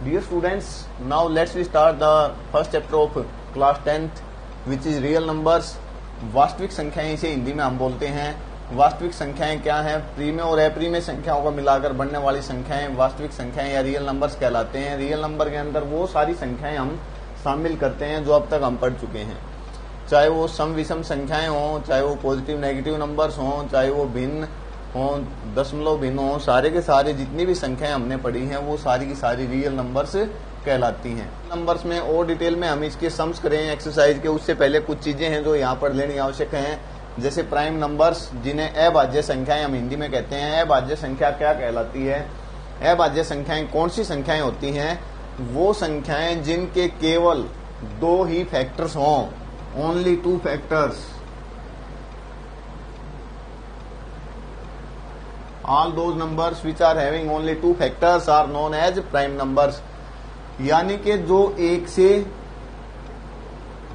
Dear students, now let's start the first chapter of class 10th which is real numbers. वास्तविक संख्याएं इसे हिंदी में हम बोलते हैं। वास्तविक संख्याएं क्या है? प्रीमे और अप्रीमे संख्याओं को मिलाकर बनने वाली संख्याएं वास्तविक संख्याएं या रियल नंबर्स कहलाते हैं। रियल नंबर के अंदर वो सारी संख्याएं हम शामिल करते हैं जो अब तक हम पढ़ चुके हैं, चाहे वो सम विषम संख्याएं हों, चाहे वो पॉजिटिव नेगेटिव नंबर्स हों, चाहे वो भिन्न हों, दशमलव भिन्न हों, सारे के सारे जितनी भी संख्याएं हमने पढ़ी हैं वो सारी की सारी रियल नंबर्स कहलाती हैं। नंबर्स में और डिटेल में हम इसके सम्स करें एक्सरसाइज के, उससे पहले कुछ चीजें हैं जो यहाँ पर लेनी आवश्यक हैं, जैसे प्राइम नंबर्स जिन्हें अभाज्य संख्याएं हम हिंदी में कहते हैं। अभाज्य संख्या क्या कहलाती है? अभाज्य संख्याएं कौन सी संख्याएं होती हैं? वो संख्याएं जिनके केवल दो ही फैक्टर्स हों, only two factors. All those numbers which are having only two factors are known as prime numbers। यानी कि जो एक से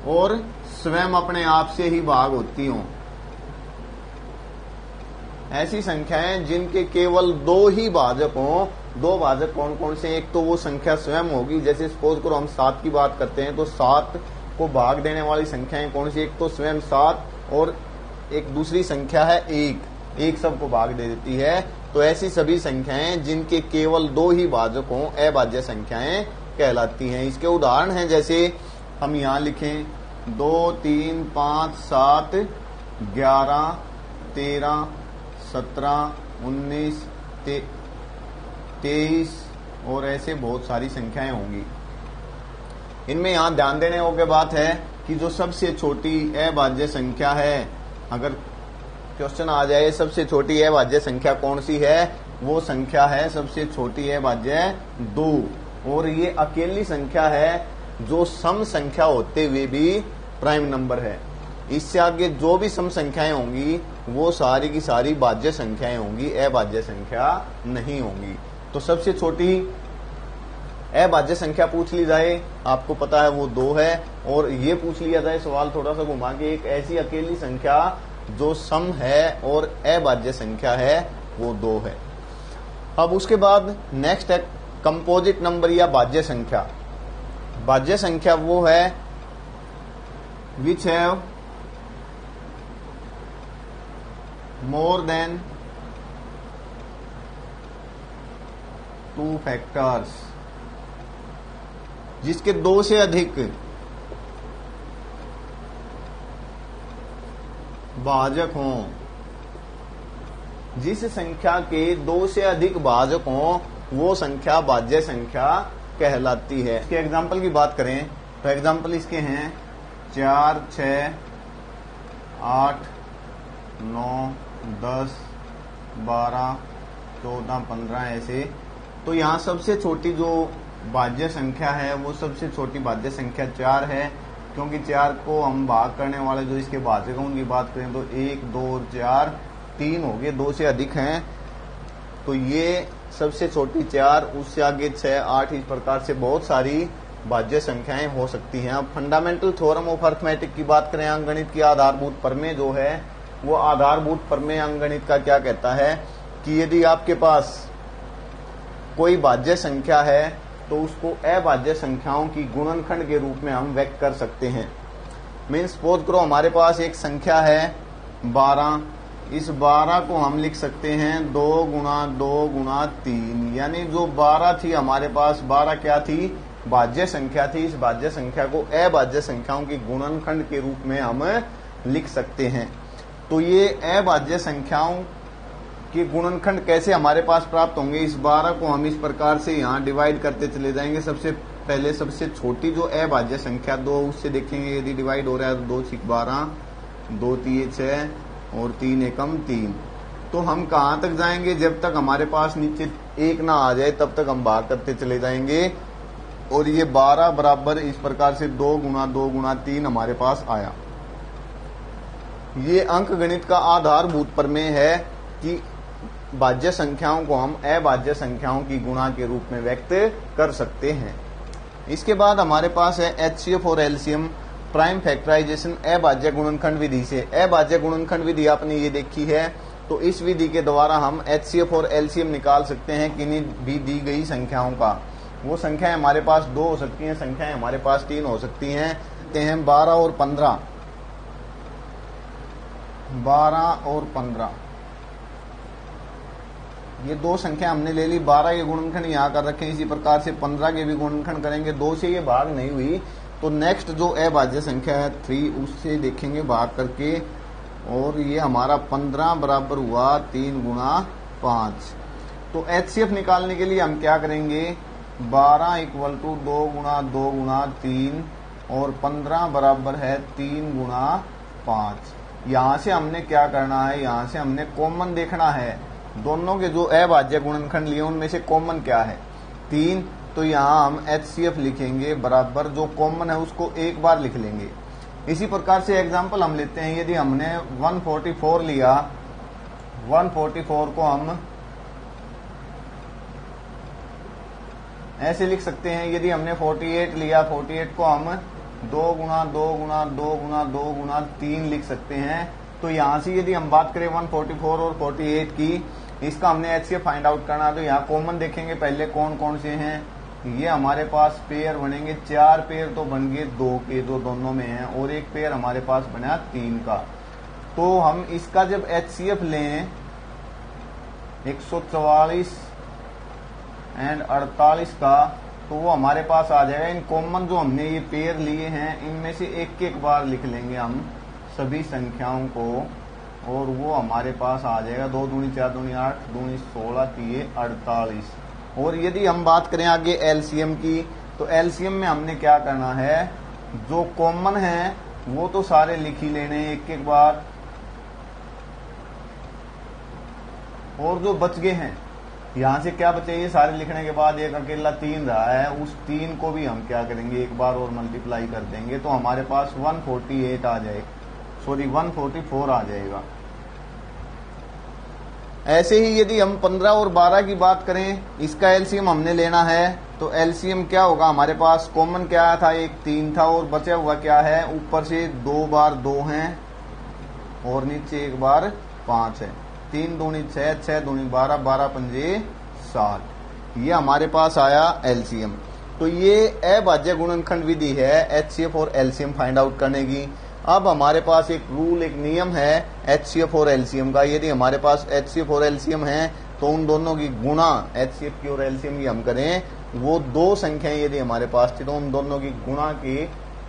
और स्वयं अपने आप से ही भाग होती हों, ऐसी संख्याएं जिनके केवल दो ही भाजक हों। दो भाजक कौन कौन से? एक तो वो संख्या स्वयं होगी, जैसे सपोज करो हम 7 की बात करते हैं तो 7 को भाग देने वाली संख्याएं कौन सी? एक तो स्वयं 7 और एक दूसरी संख्या है 1 सबको भाग दे देती है। तो ऐसी सभी संख्याएं जिनके केवल दो ही भाजक हों अभाज्य संख्याएं कहलाती हैं। इसके उदाहरण हैं, जैसे हम यहाँ लिखें 2, 3, 5, 7, 11, 13, 17, 19, 23 और ऐसे बहुत सारी संख्याएं होंगी। इनमें यहाँ ध्यान देने योग्य बात है कि जो सबसे छोटी अभाज्य संख्या है, अगर क्वेश्चन आ जाए सबसे छोटी अभाज्य संख्या कौन सी है, वो संख्या है सबसे छोटी अभाज्य 2, और ये अकेली संख्या है जो सम संख्या होते हुए भी प्राइम नंबर है। इससे आगे जो भी सम संख्याएं होंगी वो सारी की सारी भाज्य संख्याएं होंगी, अभाज्य संख्या नहीं होंगी। तो सबसे छोटी अभाज्य संख्या पूछ ली जाए, आपको पता है वो 2 है, और ये पूछ लिया जाए सवाल थोड़ा सा घुमा के, एक ऐसी अकेली संख्या जो सम है और अभाज्य संख्या है वो 2 है। अब उसके बाद नेक्स्ट है कंपोजिट नंबर या भाज्य संख्या। भाज्य संख्या वो है which have more than 2 factors, जिसके 2 से अधिक भाजक हों। जिस संख्या के 2 से अधिक भाजक हों वो संख्या भाज्य संख्या कहलाती है। इसके एग्जाम्पल की बात करें तो एग्जाम्पल इसके हैं 4, 6, 8, 9, 10, 12, 14, 15 ऐसे। तो यहाँ सबसे छोटी जो भाज्य संख्या है वो सबसे छोटी भाज्य संख्या 4 है, क्योंकि 4 को हम भाग करने वाले जो इसके भाजक हैं उनकी बात करें तो 1, 2 और 4 3 हो गए, 2 से अधिक हैं। तो ये सबसे छोटी 4, उससे आगे 6, 8, इस प्रकार से बहुत सारी भाज्य संख्याएं हो सकती हैं। अब फंडामेंटल थ्योरम ऑफ अर्थमेटिक की बात करें, अंकगणित की आधारभूत प्रमेय जो है वो आधारभूत प्रमेय अंकगणित का क्या कहता है कि यदि आपके पास कोई भाज्य संख्या है तो उसको अभाज्य संख्याओं की गुणनखंड के रूप में हम व्यक्त कर सकते हैं। मीन्स सपोज करो हमारे पास एक संख्या है 12, इस 12 को हम लिख सकते हैं 2 गुणा 2 गुणा 3, यानी जो 12 थी हमारे पास, 12 क्या थी? भाज्य संख्या थी। इस भाज्य संख्या को अभाज्य संख्याओं की गुणनखंड के रूप में हम लिख सकते हैं। तो ये अभाज्य संख्याओं के गुणनखंड कैसे हमारे पास प्राप्त होंगे? इस 12 को हम इस प्रकार से यहाँ डिवाइड करते चले जाएंगे। सबसे पहले सबसे छोटी जो अभाज्य संख्या 2, उससे देखेंगे यदि डिवाइड हो रहा है तो 2 6 12, 2 3 6 और 3 एकम 3। तो हम कहाँ तक जाएंगे? जब तक हमारे पास नीचे 1 ना आ जाए तब तक हम भाग करते चले जाएंगे, और ये 12 बराबर इस प्रकार से 2 गुणा 2 गुणा 3 हमारे पास आया। ये अंकगणित का आधारभूत प्रमेय है कि भाज्य संख्याओं को हम अभाज्य संख्याओं की गुणा के रूप में व्यक्त कर सकते हैं। इसके बाद हमारे पास है एचसीएफ और एलसीएम, प्राइम फैक्टराइजेशन अभाज्य गुणनखंड विधि से। अभाज्य गुणनखंड विधि आपने ये देखी है, तो इस विधि के द्वारा हम एचसीएफ और एलसीएम निकाल सकते हैं किन्हीं भी दी गई संख्याओं का। वो संख्याएं हमारे पास 2 हो सकती हैं, संख्याएं हमारे पास 3 हो सकती हैं। ते हैं 12 और 15, 12 और 15 ये 2 संख्या हमने ले ली। 12 के गुणनखंड यहाँ कर रखे हैं, इसी प्रकार से 15 के भी गुणनखंड करेंगे। 2 से ये भाग नहीं हुई तो नेक्स्ट जो अभाज्य संख्या है 3 उससे देखेंगे भाग करके, और ये हमारा 15 बराबर हुआ 3 गुणा 5। तो HCF निकालने के लिए हम क्या करेंगे, 12 इक्वल टू 2 गुणा 2 गुणा 3 और 15 बराबर है 3 गुणा 5। यहां से हमने क्या करना है, यहां से हमने कॉमन देखना है। दोनों के जो अभाज्य गुणनखंड लिए उनमें से कॉमन क्या है, 3। तो यहां हम HCF लिखेंगे बराबर जो कॉमन है उसको एक बार लिख लेंगे। इसी प्रकार से एग्जांपल हम लेते हैं, यदि हमने 144 लिया, 144 को हम ऐसे लिख सकते हैं। यदि हमने 48 लिया, 48 को हम 2 गुणा 2 गुणा 2 गुणा 2 गुणा 3 लिख सकते हैं। तो यहां से यदि हम बात करें 144 और 48 की, इसका हमने HCF फाइंड आउट करना, तो यहाँ कॉमन देखेंगे पहले कौन कौन से हैं। ये हमारे पास पेयर बनेंगे, 4 पेयर तो बन गए 2 के जो दोनों में हैं, और एक पेयर हमारे पास बना 3 का। तो हम इसका जब HCF लें 144 एंड 48 का, तो वो हमारे पास आ जाएगा। इन कॉमन जो हमने ये पेयर लिए हैं इनमें से एक एक बार लिख लेंगे हम सभी संख्याओं को, और वो हमारे पास आ जाएगा 2 दूनी 4 दूनी 8 दूनी 16 3 48। और यदि हम बात करें आगे LCM की, तो LCM में हमने क्या करना है, जो कॉमन है वो तो सारे लिख ही लेने एक एक बार, और जो बच गए हैं यहां से क्या बचे, ये सारे लिखने के बाद एक अकेला 3 रहा है, उस 3 को भी हम क्या करेंगे एक बार और मल्टीप्लाई कर देंगे, तो हमारे पास 148 आ जाएगा, सॉरी 144 आ जाएगा। ऐसे ही यदि हम 15 और 12 की बात करें, इसका LCM हमने लेना है, तो LCM क्या होगा, हमारे पास कॉमन क्या था, एक 3 था, और बचा हुआ क्या है, ऊपर से 2 बार 2 हैं और नीचे एक बार 5 है। 3 दूनी 6 6 दूनी 12 12 पंजे 7, ये हमारे पास आया LCM। तो ये अभाज्य गुणनखंड विधि है HCF और LCM फाइंड आउट करने की। अब हमारे पास एक रूल, एक नियम है HCF और LCM का। यदि हमारे पास HCF और LCM है तो उन दोनों की गुणा HCF की और LCM की हम करें, वो 2 संख्याएं यदि हमारे पास थी तो उन दोनों की गुणा के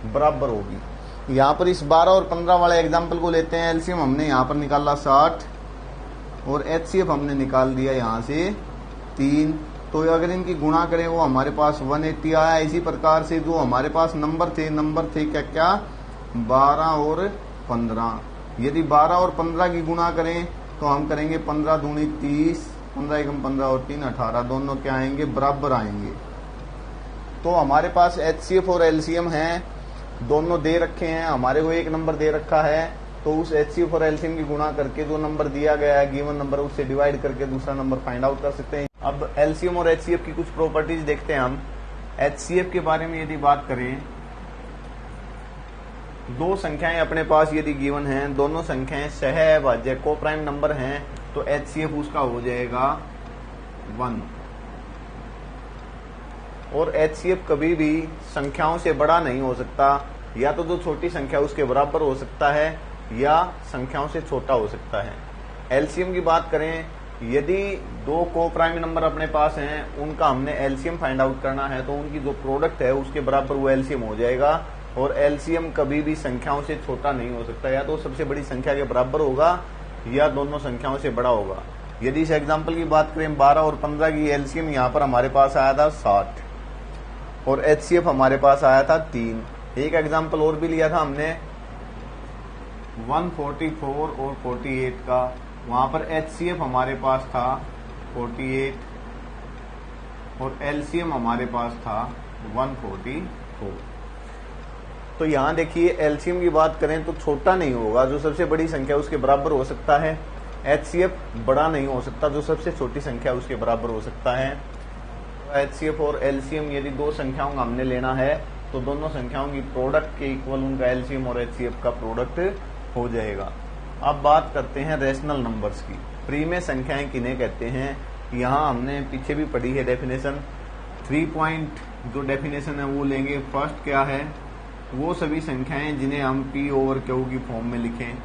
बराबर होगी। यहाँ पर इस 12 और 15 वाले एग्जाम्पल को लेते हैं। LCM हमने यहाँ पर निकाला 60 और HCF हमने निकाल दिया यहाँ से 3। तो अगर इनकी गुणा करें वो हमारे पास 180 आया। इसी प्रकार से जो हमारे पास नंबर थे क्या क्या, 12 और 15। यदि 12 और 15 की गुणा करें तो हम करेंगे 15 दूनी 30, 15 एकम 15 और 3 18, दोनों क्या आएंगे, बराबर आएंगे। तो हमारे पास HCF और LCM हैं, दोनों दे रखे हैं, हमारे को एक नंबर दे रखा है, तो उस HCF और LCM की गुणा करके जो नंबर दिया गया है गिवन नंबर, उससे डिवाइड करके दूसरा नंबर फाइंड आउट कर सकते हैं। अब LCM और HCF की कुछ प्रॉपर्टीज देखते हैं हम। HCF के बारे में यदि बात करें, 2 संख्याएं अपने पास यदि गिवन हैं, दोनों संख्याएं सहअभाज्य को प्राइम नंबर हैं, तो HCF उसका हो जाएगा 1। और HCF कभी भी संख्याओं से बड़ा नहीं हो सकता, या तो जो छोटी संख्या उसके बराबर हो सकता है या संख्याओं से छोटा हो सकता है। LCM की बात करें, यदि 2 को प्राइम नंबर अपने पास हैं, उनका हमने LCM फाइंड आउट करना है, तो उनकी जो प्रोडक्ट है उसके बराबर वो LCM हो जाएगा। और LCM कभी भी संख्याओं से छोटा नहीं हो सकता, या तो सबसे बड़ी संख्या के बराबर होगा या दोनों संख्याओं से बड़ा होगा। यदि इस एग्जाम्पल की बात करें 12 और 15 की, LCM यहाँ पर हमारे पास आया था 60 और HCF हमारे पास आया था 3। एक एग्जाम्पल और भी लिया था हमने 144 और 48 का, वहां पर HCF हमारे पास था 48 और LCM हमारे पास था 144। तो यहां देखिए LCM की बात करें तो छोटा नहीं होगा, जो सबसे बड़ी संख्या उसके बराबर हो सकता है। HCF बड़ा नहीं हो सकता, जो सबसे छोटी संख्या उसके बराबर हो सकता है। HCF और LCM यदि 2 संख्याओं का हमने लेना है, तो दोनों संख्याओं की प्रोडक्ट के इक्वल उनका LCM और HCF का प्रोडक्ट हो जाएगा। अब बात करते हैं रेशनल नंबर्स की। प्रीमेय संख्याएं किन्हें कहते हैं, यहाँ हमने पीछे भी पढ़ी है डेफिनेशन। 3 पॉइंट जो डेफिनेशन है वो लेंगे। फर्स्ट क्या है, वो सभी संख्याएं जिन्हें हम P ओवर Q की फॉर्म में लिखें।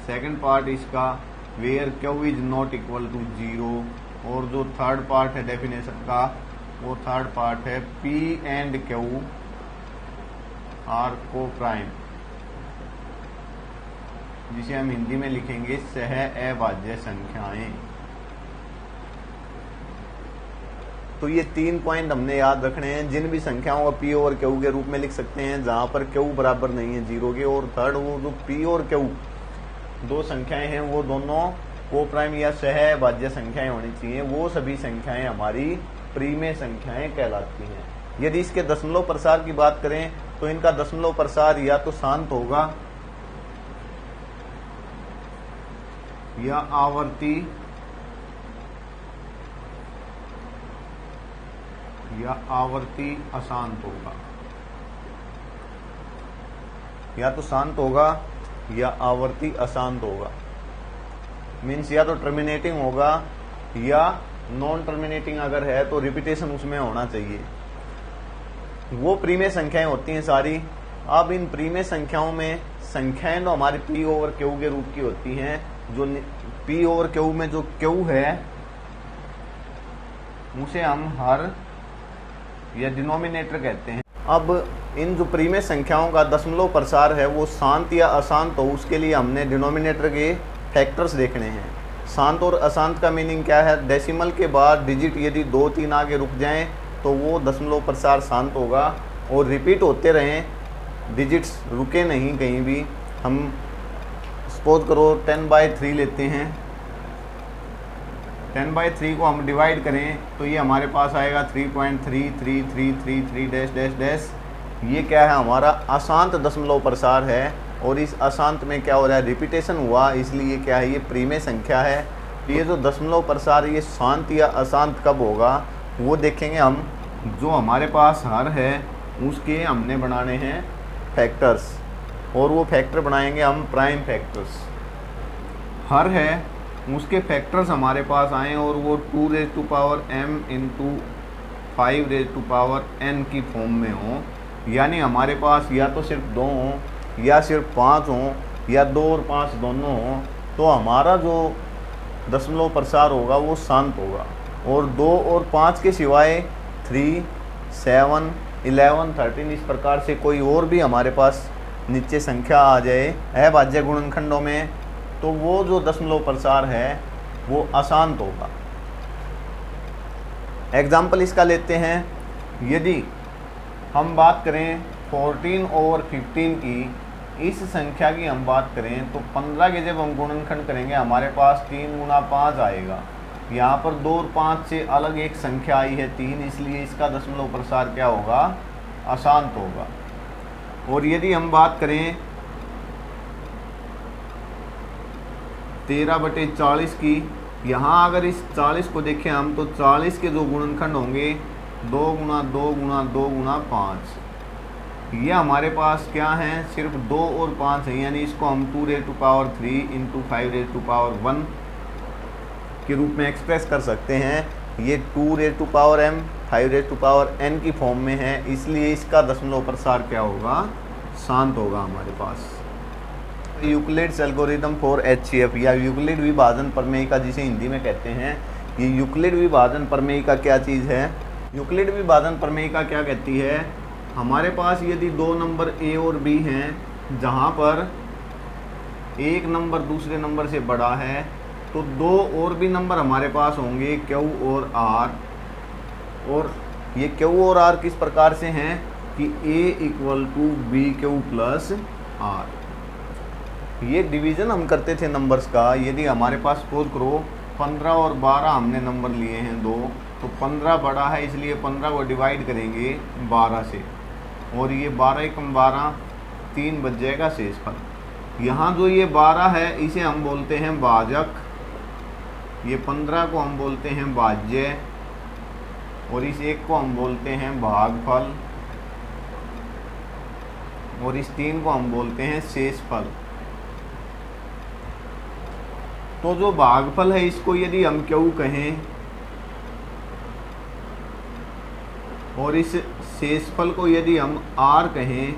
सेकंड पार्ट इसका where Q is not equal to 0, और जो थर्ड पार्ट है डेफिनेशन का, वो थर्ड पार्ट है P and Q are coprime, जिसे हम हिंदी में लिखेंगे सह अभाज्य संख्याएं। तो ये 3 पॉइंट हमने याद रखने हैं। जिन भी संख्याओं को P और Q के रूप में लिख सकते हैं जहां पर Q बराबर नहीं है 0 के, और थर्ड वो जो P और Q दो संख्याएं हैं वो दोनों को प्राइम या सह अभाज्य संख्याएं होनी चाहिए। वो सभी संख्याएं हमारी प्रीमेय संख्याएं कहलाती हैं। यदि इसके दशमलव प्रसार की बात करें तो इनका दशमलव प्रसार या तो शांत होगा या आवर्ती अशांत होगा। या तो शांत होगा या आवर्ती अशांत होगा। मीन्स या तो टर्मिनेटिंग होगा या नॉन टर्मिनेटिंग अगर है तो रिपीटेशन उसमें होना चाहिए। वो प्रीमेय संख्याएं होती हैं सारी। अब इन प्रीमेय संख्याओं में संख्याएं तो हमारी P ओवर Q के रूप की होती हैं। जो P ओवर Q में जो Q है उसे हम हर या डिनोमिनेटर कहते हैं। अब इन जो प्रीमेय संख्याओं का दशमलव प्रसार है वो शांत या अशांत हो, उसके लिए हमने डिनोमिनेटर के फैक्टर्स देखने हैं। शांत और अशांत का मीनिंग क्या है, डेसिमल के बाद डिजिट यदि 2-3 आगे रुक जाएं तो वो दशमलव प्रसार शांत होगा, और रिपीट होते रहें, डिजिट्स रुके नहीं कहीं भी। हम सपोज करो 10/3 लेते हैं, 10/3 को हम डिवाइड करें तो ये हमारे पास आएगा 3.3333 डैश डैश डैश। ये क्या है, हमारा अशांत दशमलव प्रसार है, और इस अशांत में क्या हो रहा है, रिपीटेशन हुआ, इसलिए क्या है, ये प्रीमेय संख्या है। ये जो दशमलव प्रसार ये शांत या अशांत कब होगा वो देखेंगे हम। जो हमारे पास हर है उसके हमने बनाने हैं फैक्टर्स, और वो फैक्टर बनाएंगे हम प्राइम फैक्टर्स। हर है उसके फैक्टर्स हमारे पास आए और वो 2m इंटू 5n की फॉर्म में हो, यानी हमारे पास या तो सिर्फ 2 हों या सिर्फ 5 हों या 2 और 5 दोनों हों, तो हमारा जो दशमलव प्रसार होगा वो शांत होगा। और 2 और 5 के सिवाय 3, 7, 11, 13 इस प्रकार से कोई और भी हमारे पास नीचे संख्या आ जाए अभाज्य गुणनखंडों में, तो वो जो दशमलव प्रसार है वो अशांत होगा। एग्जाम्पल इसका लेते हैं। यदि हम बात करें 14/15 की, इस संख्या की हम बात करें तो 15 के जब हम गुणनखंड करेंगे हमारे पास 3 गुना 5 आएगा। यहाँ पर 2 और 5 से अलग एक संख्या आई है 3, इसलिए इसका दशमलव प्रसार क्या होगा, अशांत होगा। और यदि हम बात करें 13/40 की, यहाँ अगर इस 40 को देखें हम तो 40 के जो गुणनखंड होंगे 2 गुना 2 गुना 2 गुना 5, ये हमारे पास क्या हैं, सिर्फ 2 और 5 है, यानी इसको हम 2⁵ इंटू 5⁵ के रूप में एक्सप्रेस कर सकते हैं। ये 2⁵m 5⁵n की फॉर्म में है, इसलिए इसका दशमलव प्रसार क्या होगा, शांत होगा हमारे पास। यूक्लिड्स एल्गोरिथम फॉर HCF या यूक्लिड विभाजन प्रमेयिका जिसे हिंदी में कहते हैं, ये यूक्लिड विभाजन प्रमेयिका क्या चीज़ है। यूक्लिड विभाजन प्रमेयिका क्या कहती है, हमारे पास यदि 2 नंबर A और B हैं जहाँ पर एक नंबर दूसरे नंबर से बड़ा है, तो 2 और भी नंबर हमारे पास होंगे Q और R, और ये Q और R किस प्रकार से हैं कि A = BQ + R। ये डिवीज़न हम करते थे नंबर्स का। यदि हमारे पास सपोज करो 15 और 12 हमने नंबर लिए हैं 2, तो 15 बड़ा है इसलिए 15 को डिवाइड करेंगे 12 से, और ये 12 × 12 3 बच जाएगा शेषफल। यहाँ जो ये 12 है इसे हम बोलते हैं भाजक, ये 15 को हम बोलते हैं भाज्य, और इस 1 को हम बोलते हैं भागफल, और इस 3 को हम बोलते हैं शेषफल। तो जो भागफल है इसको यदि हम Q कहें और इस शेषफल को यदि हम r कहें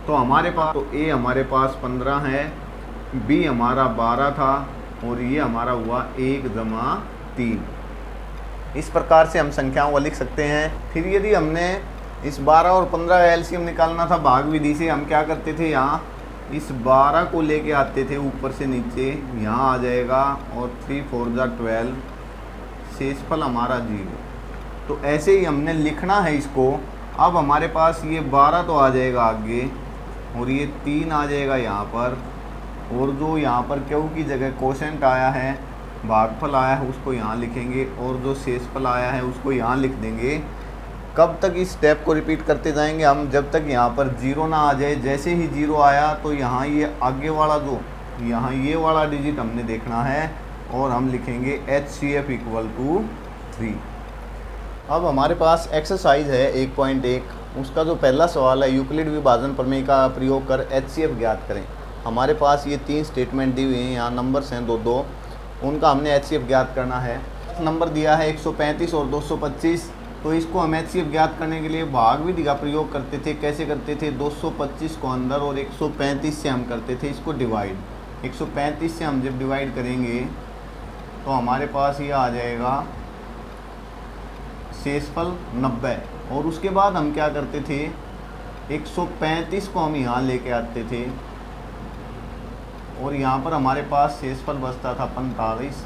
तो हमारे पास तो a हमारे पास 15 है, b हमारा 12 था और ये हमारा हुआ 1+3। इस प्रकार से हम संख्याओं को लिख सकते हैं। फिर यदि हमने इस 12 और 15 का एलसीएम निकालना था भाग विधि से, हम क्या करते थे, यहाँ इस 12 को लेके आते थे ऊपर से नीचे, यहाँ आ जाएगा और 3 4 12, शेषफल हमारा 0। तो ऐसे ही हमने लिखना है इसको। अब हमारे पास ये 12 तो आ जाएगा आगे और ये 3 आ जाएगा यहाँ पर, और जो यहाँ पर क्यू की जगह कोशेंट आया है, भागफल आया है, उसको यहाँ लिखेंगे और जो शेषफल आया है उसको यहाँ लिख देंगे। कब तक इस स्टेप को रिपीट करते जाएंगे हम, जब तक यहाँ पर 0 ना आ जाए। जैसे ही 0 आया तो यहाँ ये आगे वाला जो यहाँ ये वाला डिजिट हमने देखना है और हम लिखेंगे HCF = 3। अब हमारे पास एक्सरसाइज है 1.1, उसका जो पहला सवाल है, यूक्लिड विभाजन प्रमेय का प्रयोग कर HCF ज्ञात करें। हमारे पास ये 3 स्टेटमेंट दी हुई हैं, यहाँ नंबर्स हैं 2-2, उनका हमने HCF ज्ञात करना है। नंबर दिया है 135 और 225, तो इसको हम HCF ज्ञात करने के लिए भाग विधि का प्रयोग करते थे। कैसे करते थे, 225 को अंदर और 135 से हम करते थे इसको डिवाइड। 135 से हम जब डिवाइड करेंगे तो हमारे पास ये आ जाएगा शेषफल 90, और उसके बाद हम क्या करते थे, 135 को हम यहाँ लेके आते थे और यहाँ पर हमारे पास शेषफल बचता था 45।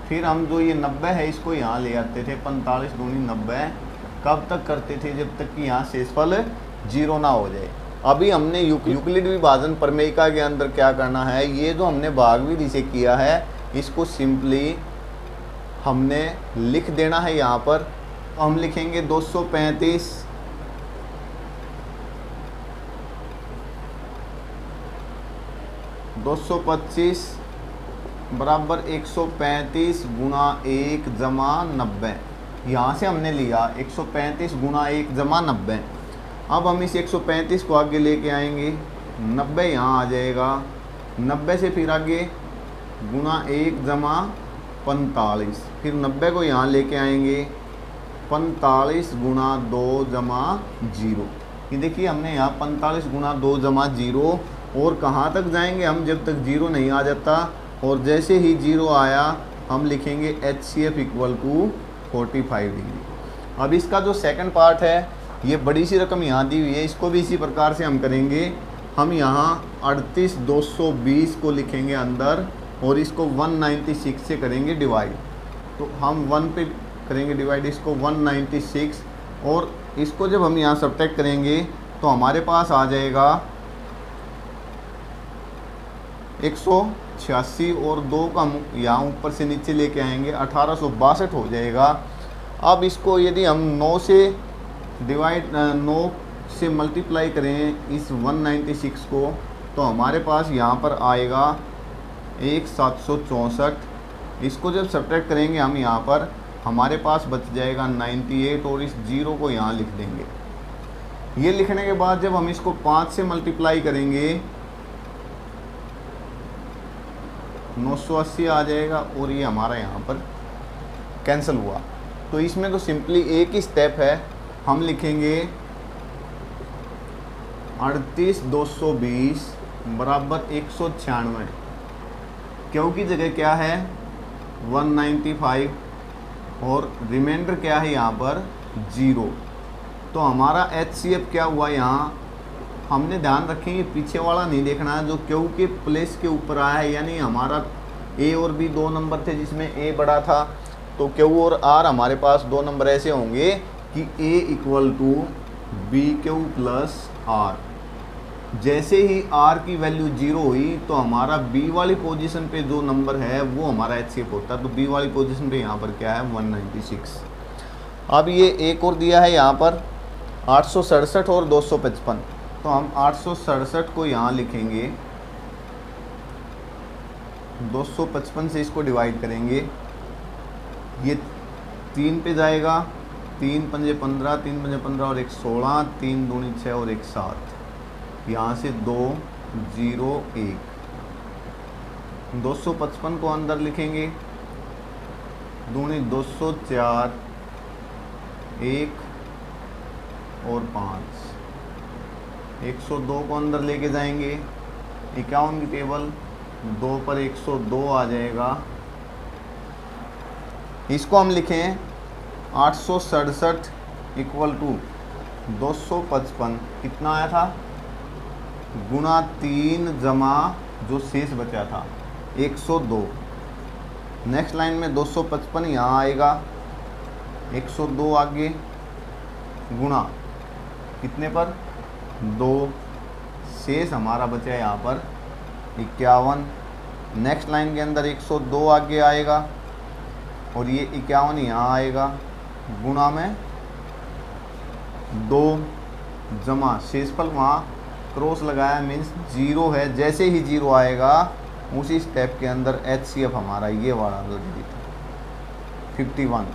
फिर हम जो ये 90 है इसको यहाँ ले आते थे, 45 दूनी 90। कब तक करते थे, जब तक कि यहाँ शेषफल 0 ना हो जाए। अभी हमने यूक्लिड विभाजन प्रमेयिका के अंदर क्या करना है, ये जो हमने भाग विधि से किया है इसको सिंपली हमने लिख देना है। यहाँ पर हम लिखेंगे 235 225 बराबर 135 गुणा 1 जमा 90। यहाँ से हमने लिया 135 गुणा 1 जमा 90। अब हम इस 135 को आगे लेके आएंगे, 90 यहाँ आ जाएगा, 90 से फिर आगे गुणा 1 जमा 45, फिर 90 को यहाँ लेके आएंगे, 45 गुणा 2 जमा 0। ये देखिए हमने यहाँ 45 गुणा 2 जमा 0, और कहाँ तक जाएंगे हम, जब तक 0 नहीं आ जाता। और जैसे ही 0 आया हम लिखेंगे HCF = 45 डिग्री। अब इसका जो सेकंड पार्ट है, ये बड़ी सी रकम यहाँ दी हुई है, इसको भी इसी प्रकार से हम करेंगे। हम यहाँ 38 220 को लिखेंगे अंदर और इसको 196 से करेंगे डिवाइड। तो हम 1 पे करेंगे डिवाइड इसको 196, और इसको जब हम यहाँ सब्ट्रैक्ट करेंगे तो हमारे पास आ जाएगा 186, और 2 का यहाँ ऊपर से नीचे लेके आएंगे 1862 हो जाएगा। अब इसको यदि हम 9 से डिवाइड 9 से मल्टीप्लाई करें इस 196 को, तो हमारे पास यहाँ पर आएगा 1764। इसको जब सब्ट्रैक्ट करेंगे हम यहाँ पर, हमारे पास बच जाएगा 98, और इस 0 को यहाँ लिख देंगे। ये लिखने के बाद जब हम इसको 5 से मल्टीप्लाई करेंगे 980 आ जाएगा, और ये हमारा यहाँ पर कैंसिल हुआ। तो इसमें तो सिंपली एक ही स्टेप है, हम लिखेंगे 38 220 बराबर 196, क्यों की जगह क्या है 195, और रिमाइंडर क्या है यहाँ पर 0। तो हमारा HCF क्या हुआ, यहाँ हमने ध्यान रखेंगे पीछे वाला नहीं देखना है, जो क्यू के प्लेस के ऊपर आया है। यानी हमारा A और B 2 नंबर थे जिसमें A बड़ा था, तो Q और R हमारे पास 2 नंबर ऐसे होंगे कि A = BQ + R। जैसे ही R की वैल्यू 0 हुई तो हमारा B वाली पोजीशन पे जो नंबर है वो हमारा HCF होता है। तो B वाली पोजीशन पे यहाँ पर क्या है 196। अब ये एक और दिया है यहाँ पर 867 और 255, तो हम 867 को यहाँ लिखेंगे, 255 से इसको डिवाइड करेंगे, ये 3 पे जाएगा, 3 पंजे 15, 3 पंजे 15 और 1 16, 3 दूनी 6 और 1 7, यहाँ से 2 0 1। 255 को अंदर लिखेंगे, दूनी 204 1 और 5। 102 को अंदर लेके जाएंगे, 51 की टेबल 2 पर 102 आ जाएगा। इसको हम लिखें 867 इक्वल टू 255 कितना आया था, गुणा 3 जमा जो शेष बचा था 102। नेक्स्ट लाइन में 255 यहाँ आएगा, 102 आगे गुणा कितने पर 2, शेष हमारा बचा है यहाँ पर 51। नेक्स्ट लाइन के अंदर 102 आगे आएगा और ये 51 यहाँ आएगा, गुणा में 2 जमा शेषफल वहाँ क्रॉस लगाया मीन्स 0 है। जैसे ही 0 आएगा उसी स्टेप के अंदर HCF हमारा ये वाला 51।